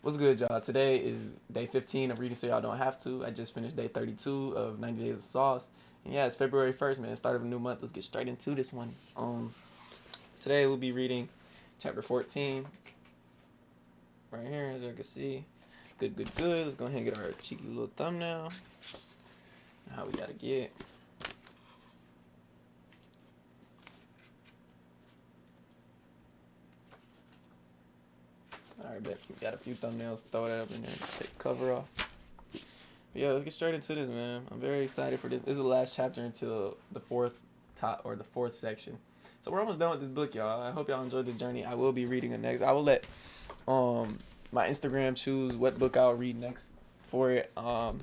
What's good, y'all? Today is day 15 of reading so y'all don't have to. I just finished day 32 of 90 Days of Sauce. And yeah, it's February 1st, man. Start of a new month. Let's get straight into this one. Today we'll be reading chapter 14 right here, as you can see. Good, good, good. Let's go ahead and get our cheeky little thumbnail. How we gotta get. Alright, bet. We got a few thumbnails. Throw that up in there. Take the cover off. But yeah, let's get straight into this, man. I'm very excited for this. This is the last chapter until the fourth section. So we're almost done with this book, y'all. I hope y'all enjoyed the journey. I will be reading it next. I will let my Instagram choose what book I'll read next for it. The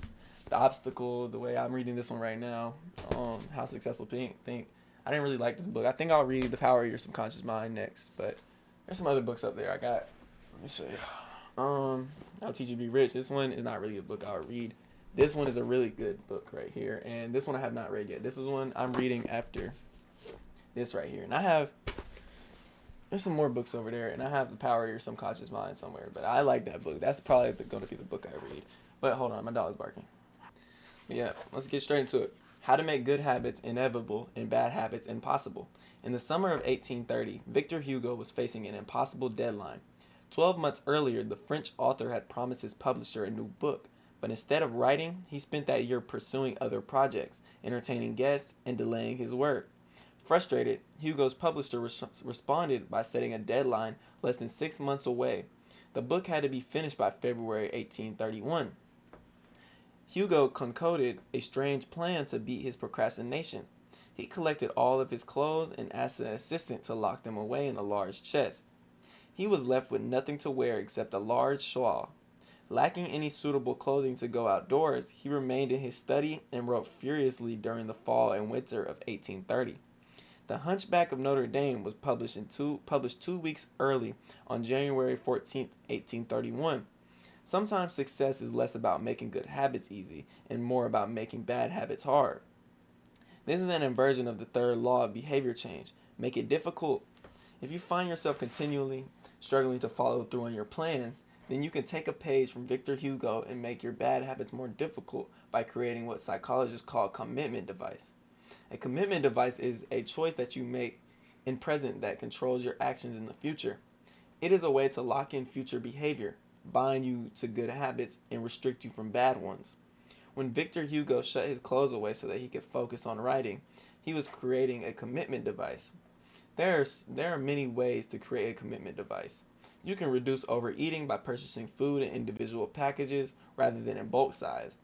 Obstacle, the way I'm reading this one right now. How Successful Think. I didn't really like this book. I think I'll read The Power of Your Subconscious Mind next, but there's some other books up there. I got. Let me see. I'll Teach You to Be Rich. This one is not really a book I'll read. This one is a really good book right here, and this one I have not read yet. This is one I'm reading after this right here, and there's some more books over there, and I have The Power of Your Subconscious Mind somewhere, but I like that book. That's probably going to be the book I read. But hold on, my dog's barking. But yeah, let's get straight into it. How to Make Good Habits Inevitable and Bad Habits Impossible. In the summer of 1830, Victor Hugo was facing an impossible deadline. 12 months earlier, the French author had promised his publisher a new book, but instead of writing, he spent that year pursuing other projects, entertaining guests, and delaying his work. Frustrated, Hugo's publisher responded by setting a deadline less than 6 months away. The book had to be finished by February 1831. Hugo concocted a strange plan to beat his procrastination. He collected all of his clothes and asked an assistant to lock them away in a large chest. He was left with nothing to wear except a large shawl. Lacking any suitable clothing to go outdoors, he remained in his study and wrote furiously during the fall and winter of 1830. The Hunchback of Notre Dame was published 2 weeks early on January 14th, 1831. Sometimes success is less about making good habits easy and more about making bad habits hard. This is an inversion of the third law of behavior change. Make it difficult. If you find yourself continually struggling to follow through on your plans, then you can take a page from Victor Hugo and make your bad habits more difficult by creating what psychologists call a commitment device. A commitment device is a choice that you make in present that controls your actions in the future. It is a way to lock in future behavior, bind you to good habits, and restrict you from bad ones. When Victor Hugo shut his clothes away so that he could focus on writing, he was creating a commitment device. There are many ways to create a commitment device. You can reduce overeating by purchasing food in individual packages rather than in bulk size.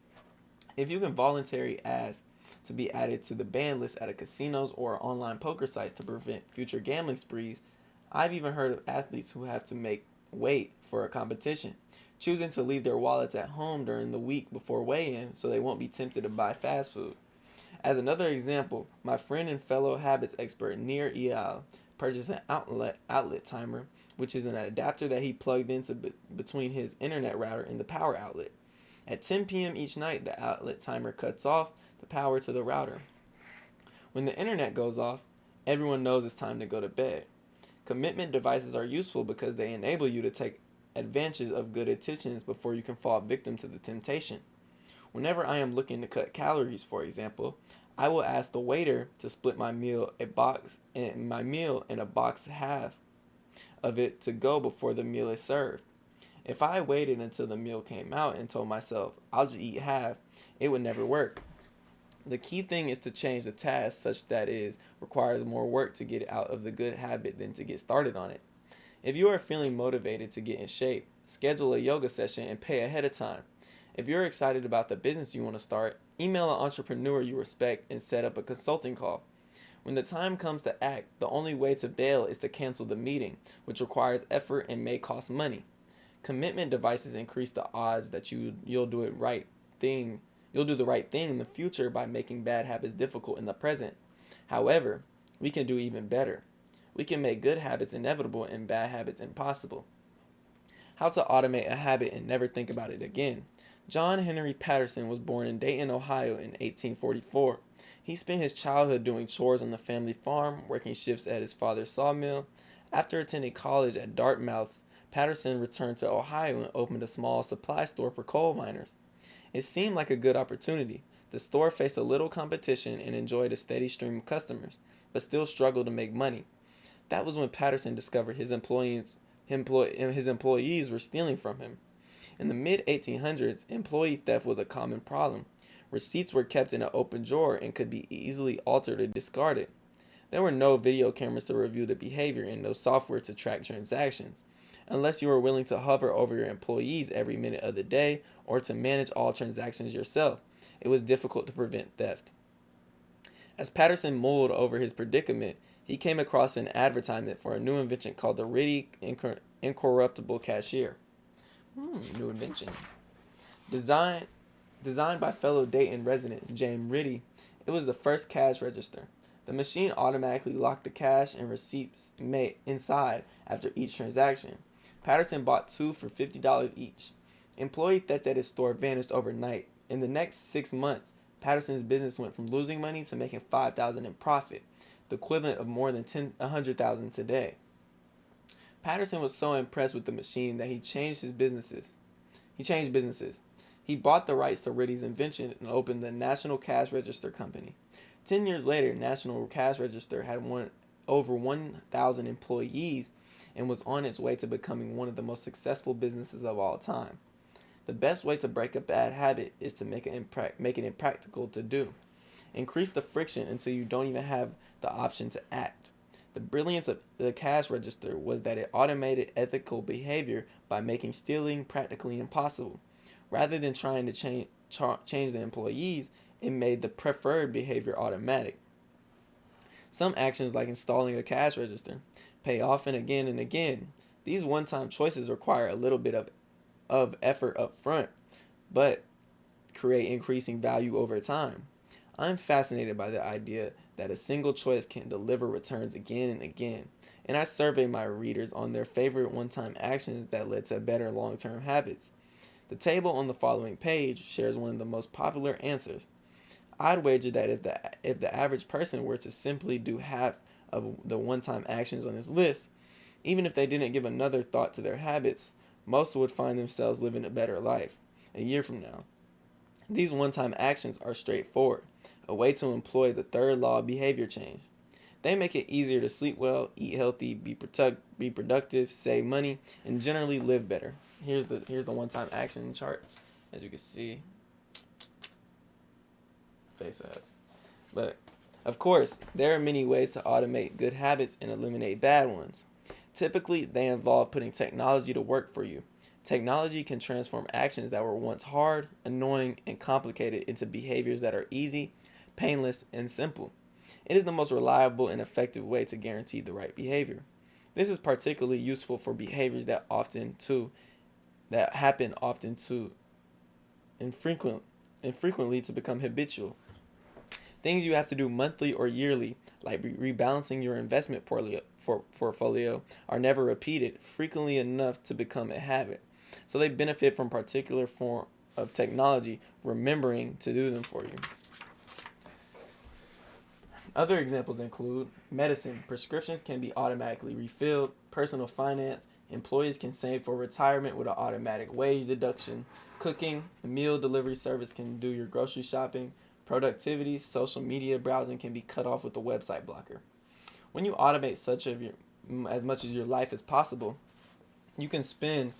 If you can voluntarily ask to be added to the ban list at a casinos or online poker sites to prevent future gambling sprees, I've even heard of athletes who have to make weight for a competition, choosing to leave their wallets at home during the week before weigh-in so they won't be tempted to buy fast food. As another example, my friend and fellow habits expert Nir Eyal purchased an outlet timer, which is an adapter that he plugged into between his internet router and the power outlet. At 10 p.m. each night, the outlet timer cuts off the power to the router. When the internet goes off, everyone knows it's time to go to bed. Commitment devices are useful because they enable you to take advantage of good intentions before you can fall victim to the temptation. Whenever I am looking to cut calories, for example, I will ask the waiter to split my meal in a box half of it to go before the meal is served. If I waited until the meal came out and told myself I'll just eat half, it would never work. The key thing is to change the task such that it requires more work to get out of the good habit than to get started on it. If you are feeling motivated to get in shape, schedule a yoga session and pay ahead of time. If you're excited about the business you want to start, email an entrepreneur you respect and set up a consulting call. When the time comes to act, the only way to bail is to cancel the meeting, which requires effort and may cost money. Commitment devices increase the odds that you'll do it right thing. You'll do the right thing in the future by making bad habits difficult in the present. However, we can do even better. We can make good habits inevitable and bad habits impossible. How to automate a habit and never think about it again. John Henry Patterson was born in Dayton, Ohio in 1844. He spent his childhood doing chores on the family farm, working shifts at his father's sawmill. After attending college at Dartmouth, Patterson returned to Ohio and opened a small supply store for coal miners. It seemed like a good opportunity. The store faced a little competition and enjoyed a steady stream of customers, but still struggled to make money. That was when Patterson discovered his employees were stealing from him. In the mid 1800s, employee theft was a common problem. Receipts were kept in an open drawer and could be easily altered or discarded. There were no video cameras to review the behavior and no software to track transactions. Unless you were willing to hover over your employees every minute of the day or to manage all transactions yourself, it was difficult to prevent theft. As Patterson mulled over his predicament, he came across an advertisement for a new invention called the Ritty Incorruptible Cashier. New invention. Designed by fellow Dayton resident James Ritty, it was the first cash register. The machine automatically locked the cash and receipts made inside after each transaction. Patterson bought two for $50 each. Employee theft at his store vanished overnight. In the next 6 months, Patterson's business went from losing money to making $5,000 in profit, the equivalent of more than $100,000 today. Patterson was so impressed with the machine that he changed businesses. He bought the rights to Ritty's invention and opened the National Cash Register Company. 10 years later, National Cash Register had over 1,000 employees and was on its way to becoming one of the most successful businesses of all time. The best way to break a bad habit is to make it impractical to do. Increase the friction until you don't even have the option to act. The brilliance of the cash register was that it automated ethical behavior by making stealing practically impossible. Rather than trying to change the employees, it made the preferred behavior automatic. Some actions, like installing a cash register, pay off and again. These one-time choices require a little bit of effort up front, but create increasing value over time. I'm fascinated by the idea that a single choice can deliver returns again and again, and I survey my readers on their favorite one-time actions that led to better long-term habits. The table on the following page shares one of the most popular answers. I'd wager that if the average person were to simply do half of the one-time actions on this list, even if they didn't give another thought to their habits, most would find themselves living a better life a year from now. These one-time actions are straightforward, a way to employ the third law of behavior change. They make it easier to sleep well, eat healthy, be productive, save money, and generally live better. Here's the one-time action chart, as you can see. Face up. But of course, there are many ways to automate good habits and eliminate bad ones. Typically, they involve putting technology to work for you. Technology can transform actions that were once hard, annoying, and complicated into behaviors that are easy, painless, and simple. It is the most reliable and effective way to guarantee the right behavior. This is particularly useful for behaviors that happen often too infrequently to become habitual. Things you have to do monthly or yearly, like rebalancing your investment portfolio, are never repeated frequently enough to become a habit. So they benefit from particular form of technology remembering to do them for you. Other examples include medicine. Prescriptions can be automatically refilled, personal finance, employees can save for retirement with an automatic wage deduction, cooking, a meal delivery service can do your grocery shopping, productivity, social media browsing can be cut off with a website blocker. When you automate as much of your life as possible, you can spend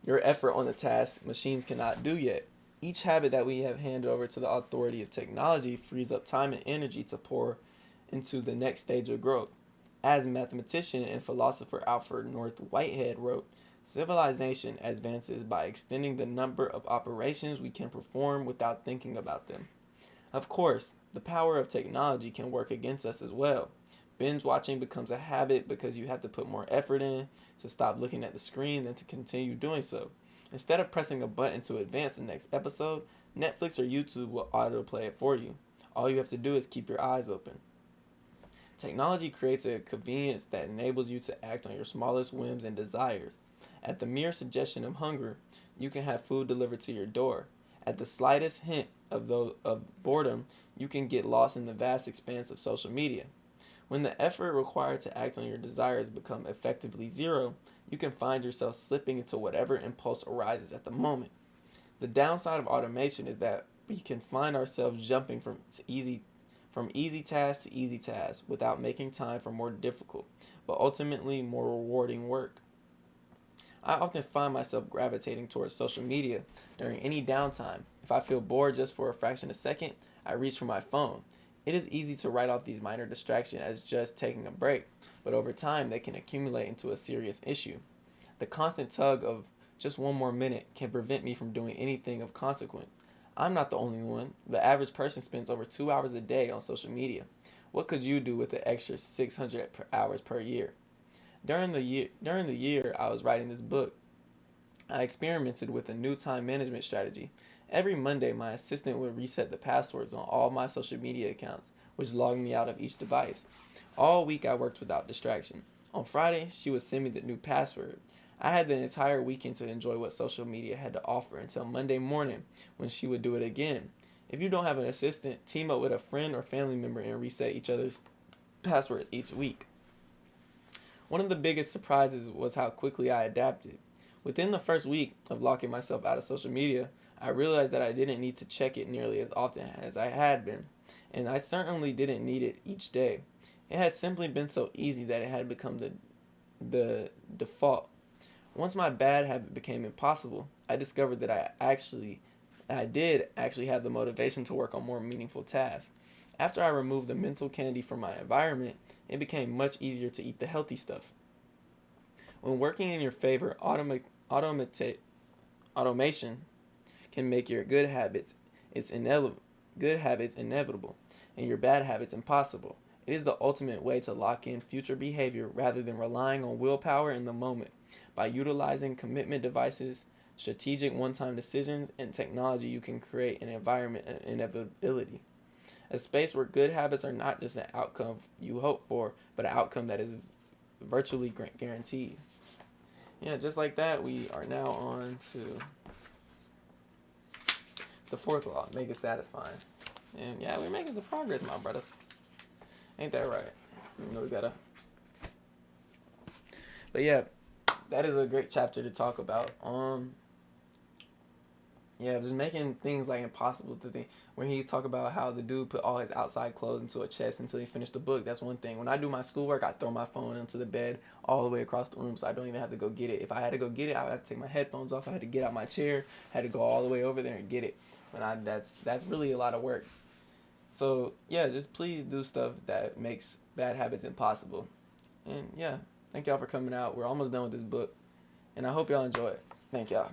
your effort on the tasks machines cannot do yet. Each habit that we have handed over to the authority of technology frees up time and energy to pour into the next stage of growth. As mathematician and philosopher Alfred North Whitehead wrote, civilization advances by extending the number of operations we can perform without thinking about them. Of course, the power of technology can work against us as well. Binge watching becomes a habit because you have to put more effort in to stop looking at the screen than to continue doing so. Instead of pressing a button to advance the next episode, Netflix or YouTube will autoplay it for you. All you have to do is keep your eyes open. Technology creates a convenience that enables you to act on your smallest whims and desires. At the mere suggestion of hunger, you can have food delivered to your door. At the slightest hint of boredom, you can get lost in the vast expanse of social media. When the effort required to act on your desires become effectively zero, you can find yourself slipping into whatever impulse arises at the moment. The downside of automation is that we can find ourselves jumping from easy task to easy task without making time for more difficult, but ultimately more rewarding work. I often find myself gravitating towards social media during any downtime. If I feel bored just for a fraction of a second, I reach for my phone. It is easy to write off these minor distractions as just taking a break, but over time they can accumulate into a serious issue. The constant tug of just one more minute can prevent me from doing anything of consequence. I'm not the only one. The average person spends over 2 hours a day on social media. What could you do with the extra 600 hours per year? During the year I was writing this book, I experimented with a new time management strategy. Every Monday, my assistant would reset the passwords on all my social media accounts, which logged me out of each device. All week, I worked without distraction. On Friday, she would send me the new password. I had the entire weekend to enjoy what social media had to offer until Monday morning, when she would do it again. If you don't have an assistant, team up with a friend or family member and reset each other's passwords each week. One of the biggest surprises was how quickly I adapted. Within the first week of locking myself out of social media, I realized that I didn't need to check it nearly as often as I had been, and I certainly didn't need it each day. It had simply been so easy that it had become the default. Once my bad habit became impossible, I discovered that I did actually have the motivation to work on more meaningful tasks. After I removed the mental candy from my environment, it became much easier to eat the healthy stuff. When working in your favor, automation can make your good habits inevitable and your bad habits impossible. It is the ultimate way to lock in future behavior rather than relying on willpower in the moment. By utilizing commitment devices, strategic one-time decisions, and technology, you can create an environment of inevitability. A space where good habits are not just an outcome you hope for, but an outcome that is virtually guaranteed. Yeah, just like that, we are now on to the fourth law, make it satisfying. And yeah, we're making some progress, my brothers. Ain't that right? You know, we gotta. But yeah, that is a great chapter to talk about. Yeah, just making things like impossible to think. When he talk about how the dude put all his outside clothes into a chest until he finished the book, that's one thing. When I do my schoolwork, I throw my phone into the bed all the way across the room, so I don't even have to go get it. If I had to go get it, I had to take my headphones off. I had to get out my chair, had to go all the way over there and get it. That's really a lot of work. So yeah, just please do stuff that makes bad habits impossible. And yeah, thank y'all for coming out. We're almost done with this book, and I hope y'all enjoy it. Thank y'all.